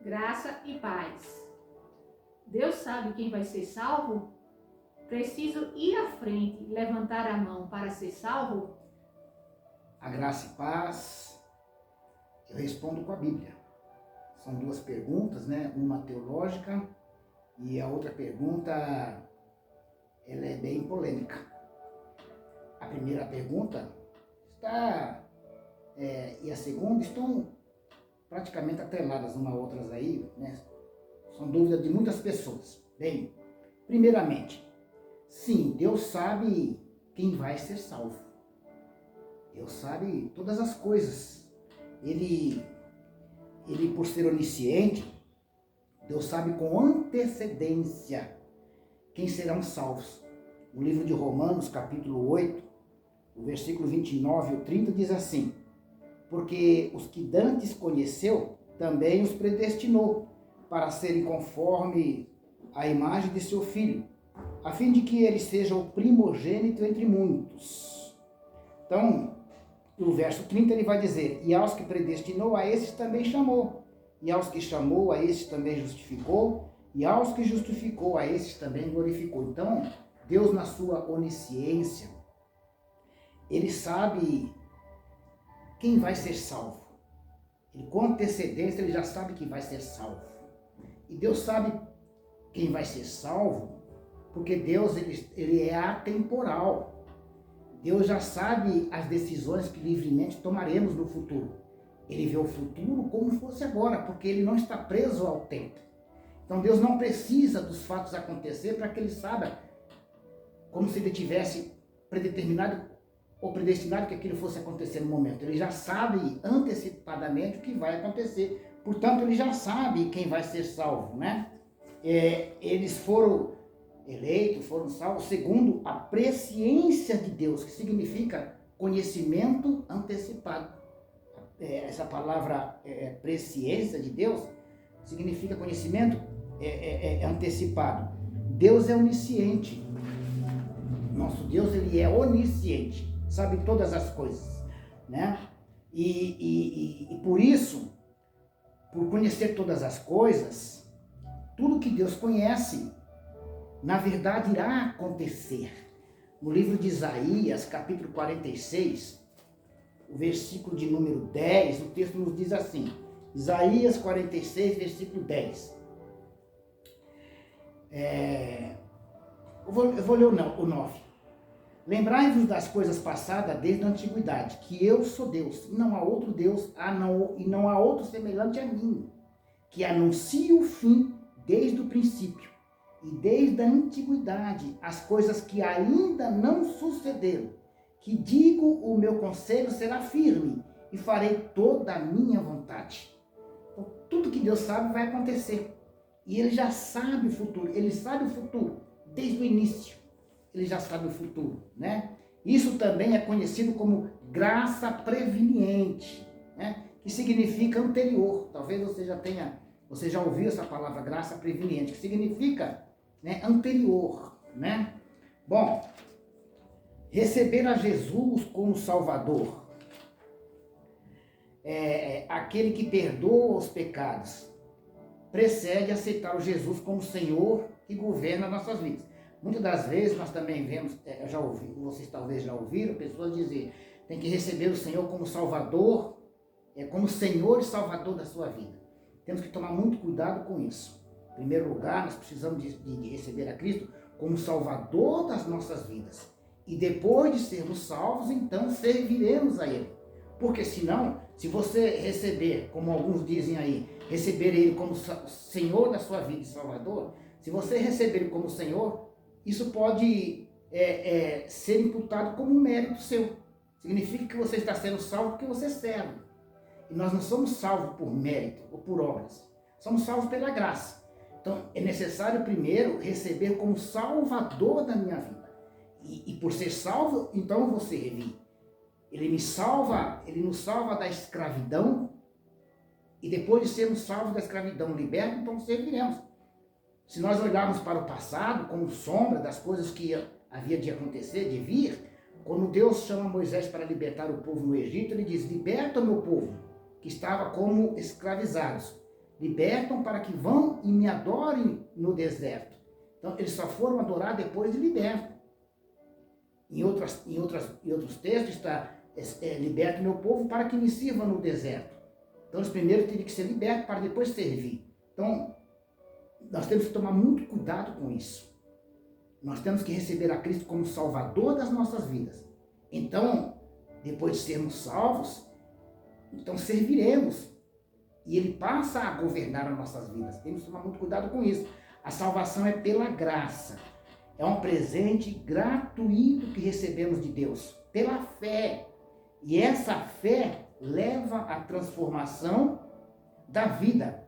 Graça e paz. Deus sabe quem vai ser salvo? Preciso ir à frente e levantar a mão para ser salvo? A graça e paz, eu respondo com a Bíblia. São duas perguntas, né? Uma teológica e a outra pergunta, ela é bem polêmica. A primeira pergunta e a segunda estão praticamente atreladas uma a outras aí, né? São dúvidas de muitas pessoas. Bem, primeiramente, sim, Deus sabe quem vai ser salvo. Deus sabe todas as coisas. Ele por ser onisciente, Deus sabe com antecedência quem serão salvos. No livro de Romanos, capítulo 8, o versículo 29 e 30 diz assim: porque os que dantes conheceu, também os predestinou para serem conforme a imagem de seu Filho, a fim de que ele seja o primogênito entre muitos. Então, no verso 30 ele vai dizer: e aos que predestinou, a esses também chamou. E aos que chamou, a esses também justificou. E aos que justificou, a esses também glorificou. Então, Deus, na sua onisciência, ele sabe quem vai ser salvo. Ele, com antecedência, ele já sabe que vai ser salvo. E Deus sabe quem vai ser salvo, porque Deus ele é atemporal. Deus já sabe as decisões que livremente tomaremos no futuro. Ele vê o futuro como fosse agora, porque ele não está preso ao tempo. Então Deus não precisa dos fatos acontecer para que ele saiba, como se ele tivesse predeterminado ou predestinado que aquilo fosse acontecer no momento. Ele já sabe antecipadamente o que vai acontecer. Portanto, ele já sabe quem vai ser salvo, né? Eles foram eleitos, foram salvos segundo a presciência de Deus, que significa conhecimento antecipado. Essa palavra presciência de Deus significa conhecimento antecipado. Deus é onisciente. Nosso Deus, ele é onisciente, sabe todas as coisas, né? E por isso, por conhecer todas as coisas, tudo que Deus conhece, na verdade, irá acontecer. No livro de Isaías, capítulo 46, o versículo de número 10, o texto nos diz assim, Isaías 46, versículo 10. Eu vou ler o 9. Lembrai-vos das coisas passadas desde a antiguidade, que eu sou Deus, e não há outro Deus, e não há outro semelhante a mim, que anuncio o fim desde o princípio, e desde a antiguidade, as coisas que ainda não sucederam, que digo o meu conselho será firme, e farei toda a minha vontade. Então, tudo que Deus sabe vai acontecer, e ele já sabe o futuro, ele sabe o futuro desde o início. Ele já sabe o futuro, né? Isso também é conhecido como graça preveniente, né? Que significa anterior. Talvez você já ouviu essa palavra graça preveniente, que significa, né, anterior, né? Bom, receber a Jesus como Salvador, aquele que perdoa os pecados, precede aceitar o Jesus como Senhor que governa nossas vidas. Muitas das vezes nós também vemos, vocês talvez já ouviram, pessoas dizer, tem que receber o Senhor como Salvador, como Senhor e Salvador da sua vida. Temos que tomar muito cuidado com isso. Em primeiro lugar, nós precisamos de receber a Cristo como Salvador das nossas vidas. E depois de sermos salvos, então serviremos a Ele. Porque senão, se você receber, como alguns dizem aí, receber Ele como Senhor da sua vida e Salvador, se você receber Ele como Senhor, isso pode ser imputado como um mérito seu. Significa que você está sendo salvo porque você serve. E nós não somos salvos por mérito ou por obras. Somos salvos pela graça. Então, é necessário primeiro receber como Salvador da minha vida. E por ser salvo, então eu vou servir. Ele nos salva da escravidão. E depois de sermos salvos da escravidão, libertos, então serviremos. Se nós olharmos para o passado como sombra das coisas que havia de acontecer, de vir, quando Deus chama Moisés para libertar o povo no Egito, ele diz, liberta o meu povo, que estava como escravizados. libertam para que vão e me adorem no deserto. Então, eles só foram adorar depois de libertos. Em outros textos está, liberta meu povo para que me sirva no deserto. Então, eles primeiro teriam que ser libertos para depois servir. Então, nós temos que tomar muito cuidado com isso. Nós temos que receber a Cristo como Salvador das nossas vidas. Então, depois de sermos salvos, então serviremos. E Ele passa a governar as nossas vidas. Temos que tomar muito cuidado com isso. A salvação é pela graça. É um presente gratuito que recebemos de Deus, pela fé. E essa fé leva à transformação da vida.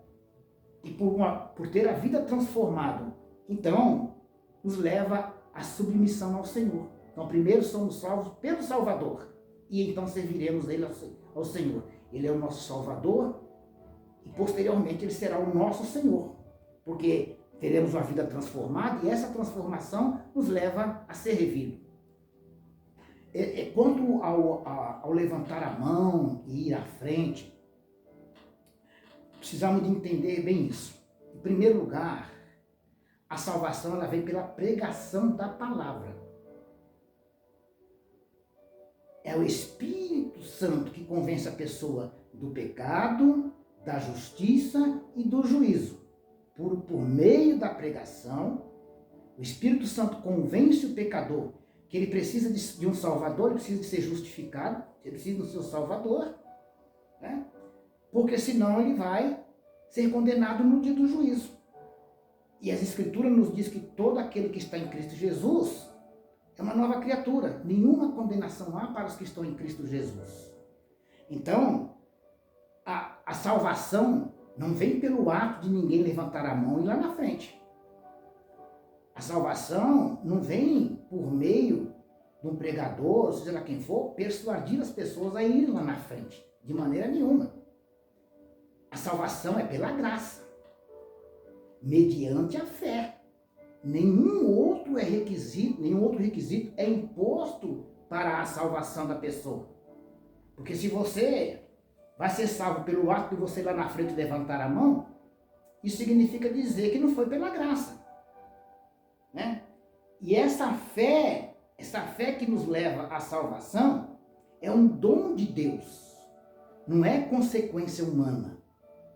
E por ter a vida transformada, então, nos leva à submissão ao Senhor. Então, primeiro somos salvos pelo Salvador. E então serviremos Ele ao Senhor. Ele é o nosso Salvador. E posteriormente Ele será o nosso Senhor. Porque teremos uma vida transformada e essa transformação nos leva a servir. Quanto ao levantar a mão e ir à frente, precisamos de entender bem isso. Em primeiro lugar, a salvação ela vem pela pregação da palavra. É o Espírito Santo que convence a pessoa do pecado, da justiça e do juízo. Por meio da pregação, o Espírito Santo convence o pecador que ele precisa de um Salvador, ele precisa de ser justificado, ele precisa do seu Salvador, né? Porque senão ele vai ser condenado no dia do juízo. E as Escrituras nos diz que todo aquele que está em Cristo Jesus é uma nova criatura. Nenhuma condenação há para os que estão em Cristo Jesus. Então, a salvação não vem pelo ato de ninguém levantar a mão e ir lá na frente. A salvação não vem por meio de um pregador, seja lá quem for, persuadir as pessoas a irem lá na frente. De maneira nenhuma. A salvação é pela graça, mediante a fé. Nenhum outro requisito é imposto para a salvação da pessoa. Porque se você vai ser salvo pelo ato de você lá na frente levantar a mão, isso significa dizer que não foi pela graça, né? E essa fé que nos leva à salvação, é um dom de Deus, não é consequência humana,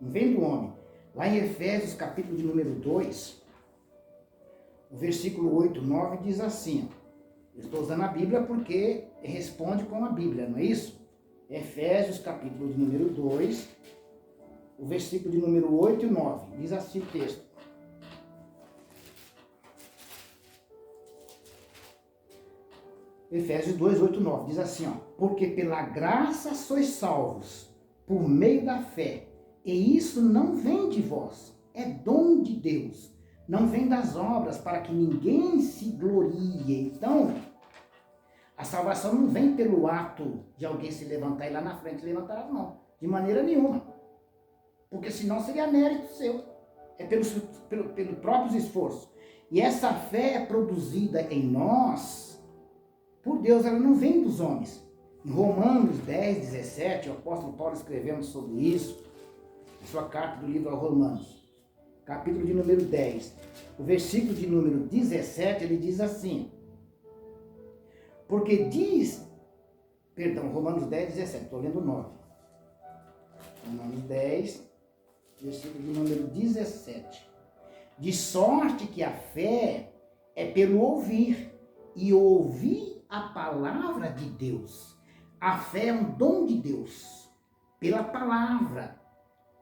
não vem do homem. Lá em Efésios, capítulo de número 2, o versículo 8, 9, diz assim, eu estou usando a Bíblia porque responde com a Bíblia, não é isso? Efésios, capítulo de número 2, o versículo de número 8 e 9, diz assim o texto. Efésios 2, 8 e 9, diz assim, porque pela graça sois salvos, por meio da fé, e isso não vem de vós, é dom de Deus, não vem das obras, para que ninguém se glorie. Então, a salvação não vem pelo ato de alguém se levantar e lá na frente levantar as mãos. De maneira nenhuma. Porque senão seria mérito seu. É pelo próprio esforço. E essa fé é produzida em nós por Deus, ela não vem dos homens. Em Romanos 10, 17, o apóstolo Paulo escrevendo sobre isso, na sua carta do livro aos Romanos, capítulo de número 10, o versículo de número 17, ele diz assim, Romanos 10, 17, estou lendo 9. Romanos 10, versículo de número 17. De sorte que a fé é pelo ouvir, e ouvir a palavra de Deus. A fé é um dom de Deus, pela palavra.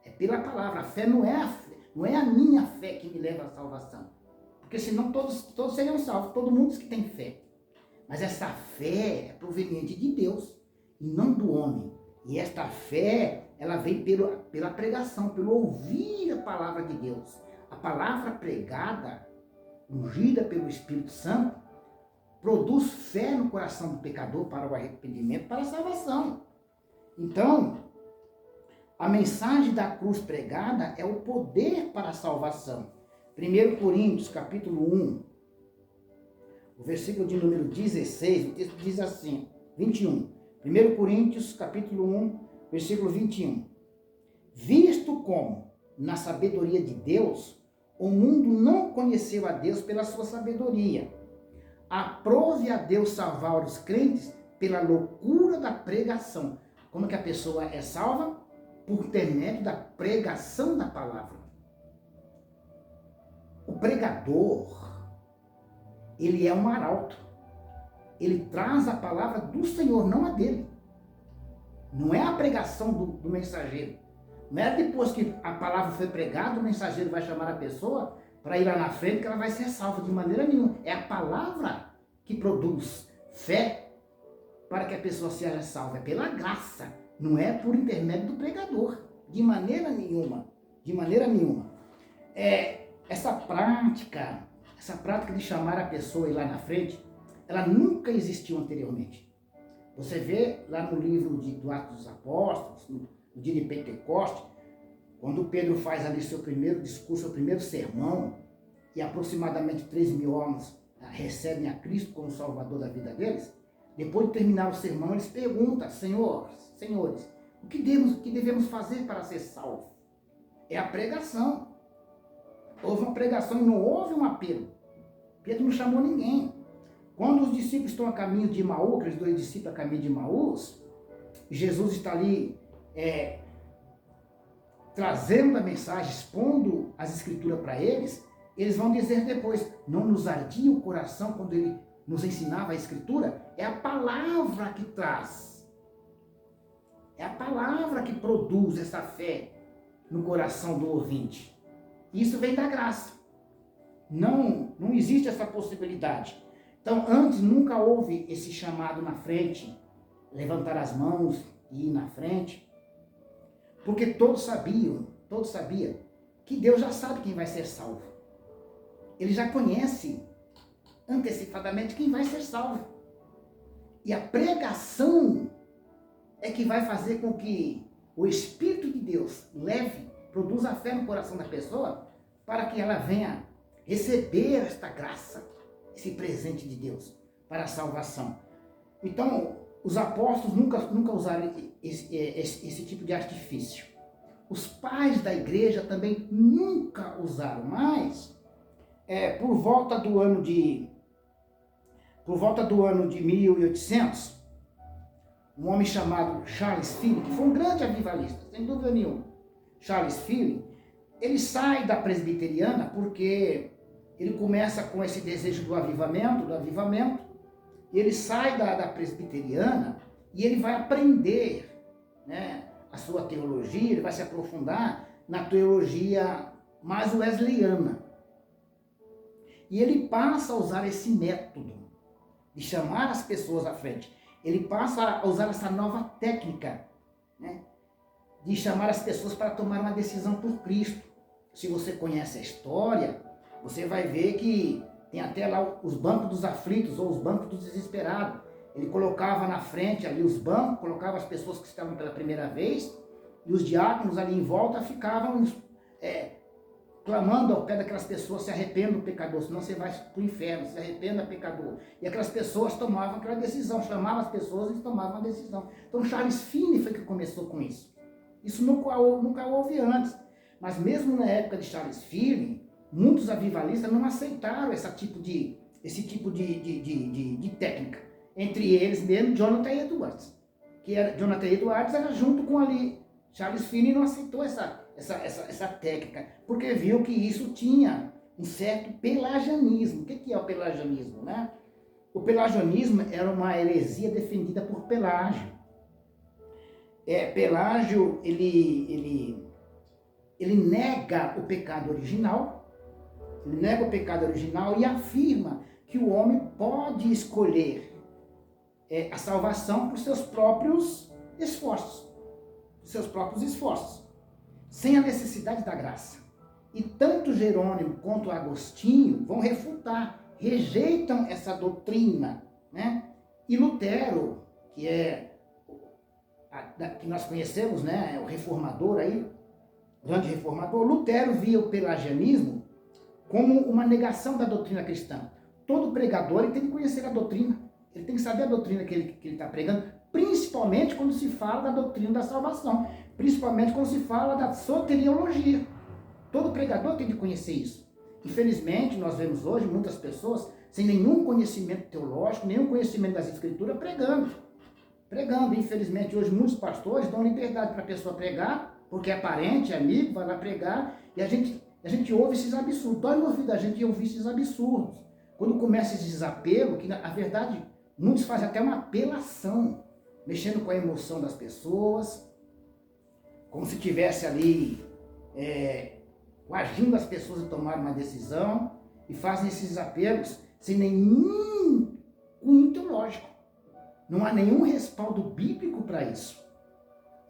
É pela palavra. A fé não é a minha fé que me leva à salvação. Porque senão todos seriam salvos, todo mundo diz que tem fé. Mas essa fé é proveniente de Deus e não do homem. E esta fé, ela vem pela pregação, pelo ouvir a palavra de Deus. A palavra pregada, ungida pelo Espírito Santo, produz fé no coração do pecador para o arrependimento, para a salvação. Então, a mensagem da cruz pregada é o poder para a salvação. 1 Coríntios, capítulo 1, o versículo de número 16, o texto diz assim, 21. 1 Coríntios, capítulo 1, versículo 21. Visto como, na sabedoria de Deus, o mundo não conheceu a Deus pela sua sabedoria. Aprove a Deus salvar os crentes pela loucura da pregação. Como que a pessoa é salva? Por intermédio da pregação da palavra. O pregador, ele é um arauto. Ele traz a palavra do Senhor, não a dele. Não é a pregação do mensageiro. Não é depois que a palavra foi pregada, o mensageiro vai chamar a pessoa para ir lá na frente que ela vai ser salva de maneira nenhuma. É a palavra que produz fé para que a pessoa seja salva. É pela graça. Não é por intermédio do pregador. De maneira nenhuma. De maneira nenhuma. Essa prática de chamar a pessoa e ir lá na frente, ela nunca existiu anteriormente. Você vê lá no livro do Atos dos Apóstolos, no dia de Pentecostes, quando Pedro faz ali seu primeiro discurso, seu primeiro sermão, e aproximadamente 3.000 homens recebem a Cristo como Salvador da vida deles, depois de terminar o sermão, eles perguntam: senhores, o que devemos fazer para ser salvos? É a pregação. Houve uma pregação e não houve um apelo. Pedro não chamou ninguém. Quando os discípulos estão a caminho de Emaús, aqueles 2 discípulos a caminho de Emaús, Jesus está ali trazendo a mensagem, expondo as escrituras para eles, eles vão dizer depois: não nos ardia o coração quando ele nos ensinava a escritura? É a palavra que traz. É a palavra que produz essa fé no coração do ouvinte. Isso vem da graça. Não existe essa possibilidade. Então, antes nunca houve esse chamado na frente, levantar as mãos e ir na frente, porque todos sabiam que Deus já sabe quem vai ser salvo. Ele já conhece antecipadamente quem vai ser salvo. E a pregação é que vai fazer com que o Espírito de Deus produza a fé no coração da pessoa, para que ela venha receber esta graça, esse presente de Deus para a salvação. Então, os apóstolos nunca usaram esse tipo de artifício. Os pais da igreja também nunca usaram, mas por volta do ano de 1800, um homem chamado Charles Finney, que foi um grande avivalista, sem dúvida nenhuma. Charles Finney, ele sai da presbiteriana porque ele começa com esse desejo do avivamento, e ele sai da presbiteriana e ele vai aprender, né, a sua teologia, ele vai se aprofundar na teologia mais wesleyana. E ele passa a usar esse método de chamar as pessoas à frente. Ele passa a usar essa nova técnica, né, de chamar as pessoas para tomar uma decisão por Cristo. Se você conhece a história, você vai ver que tem até lá os bancos dos aflitos ou os bancos dos desesperados. Ele colocava na frente ali os bancos, colocava as pessoas que estavam pela primeira vez, e os diáconos ali em volta ficavam clamando ao pé daquelas pessoas: se arrependa, pecador, senão você vai para o inferno, se arrependa, pecador. E aquelas pessoas tomavam aquela decisão, chamavam as pessoas e tomavam a decisão. Então Charles Finney foi que começou com isso. Isso nunca houve antes. Mas mesmo na época de Charles Finney, muitos avivalistas não aceitaram esse tipo de técnica. Entre eles mesmo, Jonathan Edwards. Jonathan Edwards era junto com ali. Charles Finney não aceitou essa técnica, porque viu que isso tinha um certo pelagianismo. O que é o pelagianismo, né? O pelagianismo era uma heresia defendida por Pelágio. Pelágio, ele nega o pecado original, e afirma que o homem pode escolher a salvação por seus próprios esforços, sem a necessidade da graça. E tanto Jerônimo quanto Agostinho vão refutar, rejeitam essa doutrina, né? E Lutero, que nós conhecemos, né, o reformador aí, grande reformador, Lutero via o pelagianismo como uma negação da doutrina cristã. Todo pregador ele tem que conhecer a doutrina, ele tem que saber a doutrina que ele está pregando, principalmente quando se fala da doutrina da salvação, principalmente quando se fala da soteriologia. Todo pregador tem de conhecer isso. Infelizmente, nós vemos hoje muitas pessoas sem nenhum conhecimento teológico, nenhum conhecimento das Escrituras, pregando. Infelizmente, hoje muitos pastores dão liberdade para a pessoa pregar, porque é parente, é amigo, vai lá pregar, e a gente ouve esses absurdos. Dói no ouvido da gente ouvir esses absurdos. Quando começa esse desapego, que na verdade muitos fazem até uma apelação, mexendo com a emoção das pessoas, como se tivesse ali coagindo as pessoas a tomar uma decisão, e fazem esses desapegos sem nenhum cunho teológico. Não há nenhum respaldo bíblico para isso.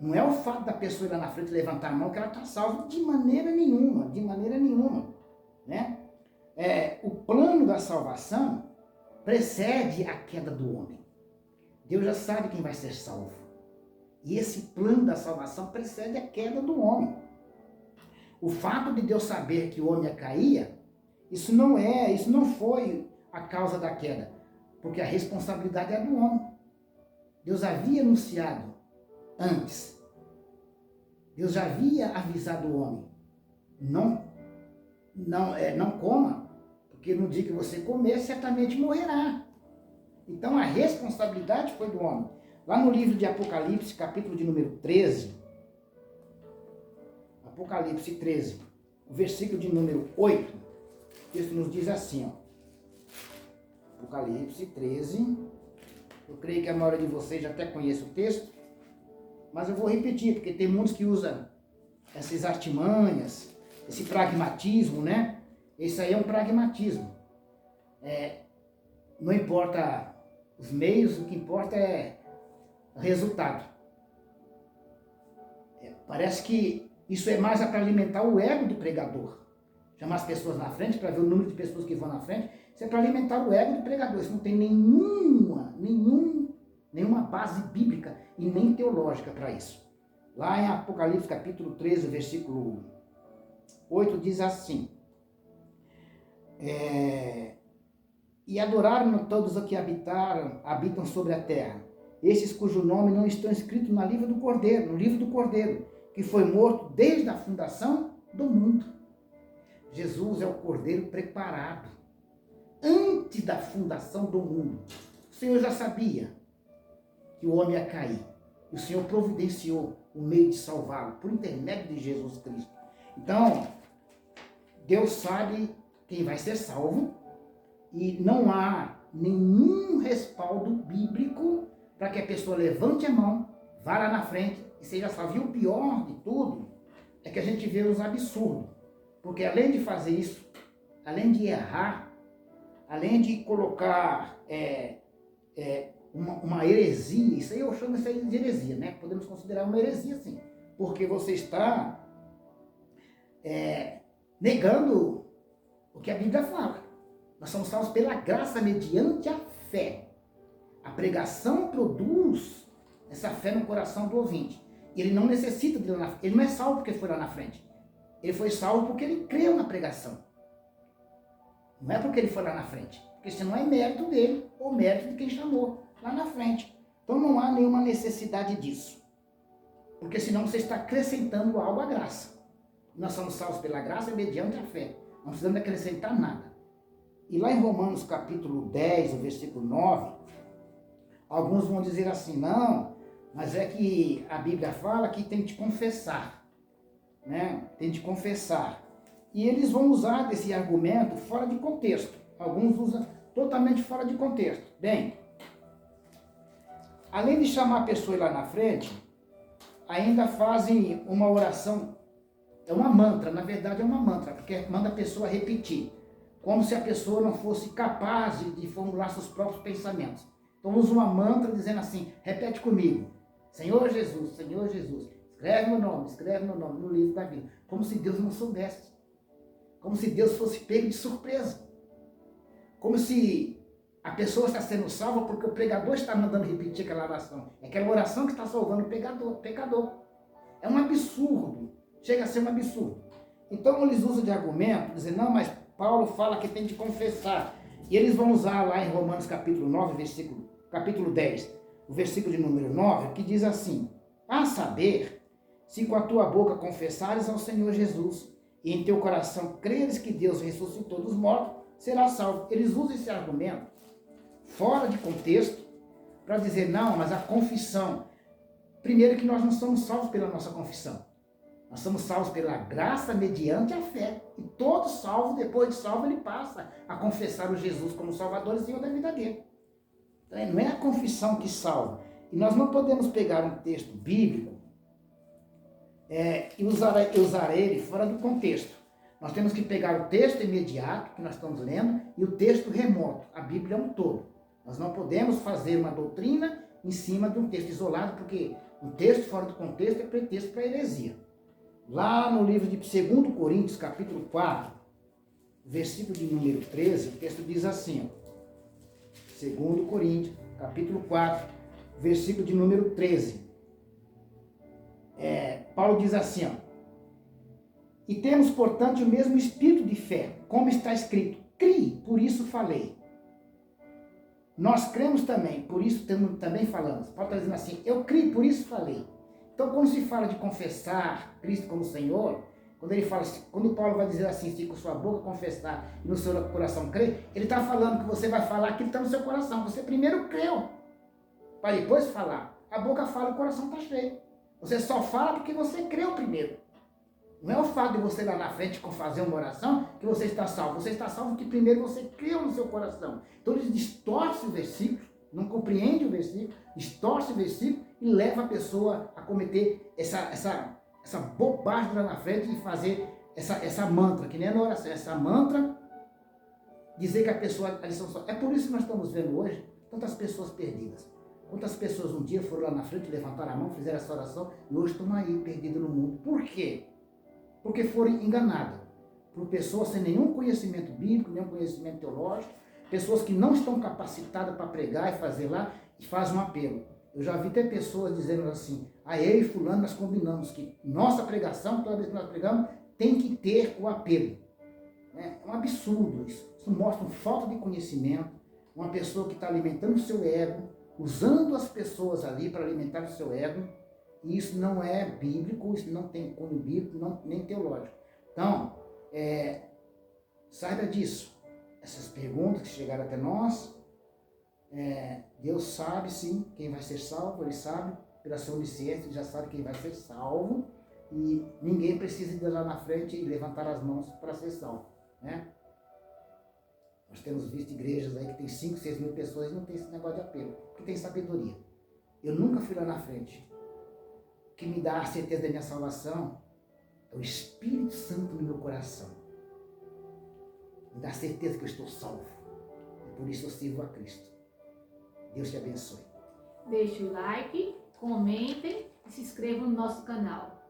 Não é o fato da pessoa ir lá na frente levantar a mão que ela está salva de maneira nenhuma, né? O plano da salvação precede a queda do homem. Deus já sabe quem vai ser salvo. E esse plano da salvação precede a queda do homem. O fato de Deus saber que o homem caía, isso não foi a causa da queda, porque a responsabilidade é do homem. Deus havia anunciado antes. Deus já havia avisado o homem. Não coma, porque no dia que você comer, certamente morrerá. Então a responsabilidade foi do homem. Lá no livro de Apocalipse, capítulo de número 13, Apocalipse 13, o versículo de número 8, isso nos diz assim, Apocalipse 13, eu creio que a maioria de vocês já até conhece o texto, mas eu vou repetir, porque tem muitos que usam essas artimanhas, esse pragmatismo, né? Esse aí é um pragmatismo. Não importa os meios, o que importa é o resultado. Parece que isso é mais para alimentar o ego do pregador. Chamar as pessoas na frente, para ver o número de pessoas que vão na frente, isso é para alimentar o ego do pregador. Isso não tem nenhuma base bíblica e nem teológica para isso. Lá em Apocalipse capítulo 13, versículo 8, diz assim: e adoraram todos os que habitam sobre a terra, esses cujo nome não estão escritos no livro do Cordeiro, que foi morto desde a fundação do mundo. Jesus é o Cordeiro preparado antes da fundação do mundo. O Senhor já sabia que o homem ia cair. O Senhor providenciou o meio de salvá-lo por intermédio de Jesus Cristo. Então, Deus sabe quem vai ser salvo e não há nenhum respaldo bíblico para que a pessoa levante a mão, vá lá na frente e seja salvo. E o pior de tudo é que a gente vê os absurdos. Porque além de fazer isso, além de errar, além de colocar uma heresia, isso aí eu chamo isso aí de heresia, né? Podemos considerar uma heresia, sim. Porque você está negando o que a Bíblia fala. Nós somos salvos pela graça mediante a fé. A pregação produz essa fé no coração do ouvinte. E ele não necessita de ir lá na frente. Ele não é salvo porque foi lá na frente. Ele foi salvo porque ele creu na pregação. Não é porque ele foi lá na frente. Porque senão é mérito dele ou mérito de quem chamou lá na frente. Então não há nenhuma necessidade disso. Porque senão você está acrescentando algo à graça. Nós somos salvos pela graça mediante a fé. Não precisamos acrescentar nada. E lá em Romanos capítulo 10, o versículo 9, alguns vão dizer assim, não, mas é que a Bíblia fala que tem de confessar. Né? Tem de confessar. E eles vão usar desse argumento fora de contexto. Alguns usam totalmente fora de contexto. Bem, além de chamar a pessoa lá na frente, ainda fazem uma oração, é uma mantra, na verdade é uma mantra, porque manda a pessoa repetir, como se a pessoa não fosse capaz de formular seus próprios pensamentos. Então usa uma mantra dizendo assim, repete comigo, Senhor Jesus, escreve meu nome no livro da vida. Como se Deus não soubesse. Como se Deus fosse pego de surpresa. Como se a pessoa está sendo salva porque o pregador está mandando repetir aquela oração. É aquela oração que está salvando o pecador. É um absurdo. Chega a ser um absurdo. Então eles usam de argumento, dizendo, não, mas Paulo fala que tem de confessar. E eles vão usar lá em Romanos capítulo 9, capítulo 10, o versículo de número 9, que diz assim, a saber, se com a tua boca confessares ao Senhor Jesus e em teu coração creres que Deus ressuscitou dos mortos, serás salvo. Eles usam esse argumento fora de contexto para dizer, não, mas a confissão. Primeiro que nós não somos salvos pela nossa confissão. Nós somos salvos pela graça mediante a fé. E todo salvo, depois de salvo, ele passa a confessar o Jesus como Salvador e Senhor da vida dele. Então, não é a confissão que salva. E nós não podemos pegar um texto bíblico e usar ele fora do contexto. Nós temos que pegar o texto imediato que nós estamos lendo e o texto remoto. A Bíblia é um todo. Nós não podemos fazer uma doutrina em cima de um texto isolado, porque um texto fora do contexto é pretexto para heresia. Lá no livro de 2 Coríntios, capítulo 4, versículo de número 13, o texto diz assim, 2 Coríntios, capítulo 4, versículo de número 13. Paulo diz assim, e temos, portanto, o mesmo espírito de fé, como está escrito, criei, por isso falei. Nós cremos também, por isso também falamos. Paulo está dizendo assim, eu criei, por isso falei. Então, quando se fala de confessar Cristo como Senhor, quando Paulo vai dizer assim, se com sua boca confessar e no seu coração crer, ele está falando que você vai falar aquilo que está no seu coração. Você primeiro creu, para depois falar. A boca fala e o coração está cheio. Você só fala porque você creu primeiro. Não é o fato de você lá na frente fazer uma oração que você está salvo. Você está salvo porque primeiro você creu no seu coração. Então ele distorce o versículo, não compreende o versículo, distorce o versículo e leva a pessoa a cometer essa bobagem lá na frente e fazer essa mantra, que nem é na oração, essa mantra, dizer que a pessoa, a lição só. É por isso que nós estamos vendo hoje tantas pessoas perdidas. Quantas pessoas um dia foram lá na frente, levantaram a mão, fizeram essa oração e hoje estão aí, perdidas no mundo. Por quê? Porque foram enganadas por pessoas sem nenhum conhecimento bíblico, nenhum conhecimento teológico, pessoas que não estão capacitadas para pregar e fazer lá, e fazem um apelo. Eu já vi até pessoas dizendo assim, eu e fulano nós combinamos que nossa pregação, toda vez que nós pregamos, tem que ter o apelo. É um absurdo isso. Isso mostra uma falta de conhecimento, uma pessoa que está alimentando o seu ego, usando as pessoas ali para alimentar o seu ego, e isso não é bíblico, isso não tem cunho bíblico, nem teológico. Então, saiba disso. Essas perguntas que chegaram até nós, Deus sabe sim quem vai ser salvo, Ele sabe, pela sua onisciência, Ele já sabe quem vai ser salvo, e ninguém precisa ir lá na frente e levantar as mãos para ser salvo, né? Nós temos visto igrejas aí que tem 5, 6 mil pessoas e não tem esse negócio de apelo, porque tem sabedoria. Eu nunca fui lá na frente. O que me dá a certeza da minha salvação é o Espírito Santo no meu coração. Me dá a certeza que eu estou salvo. E por isso eu sirvo a Cristo. Deus te abençoe. Deixe o like, comentem e se inscrevam no nosso canal.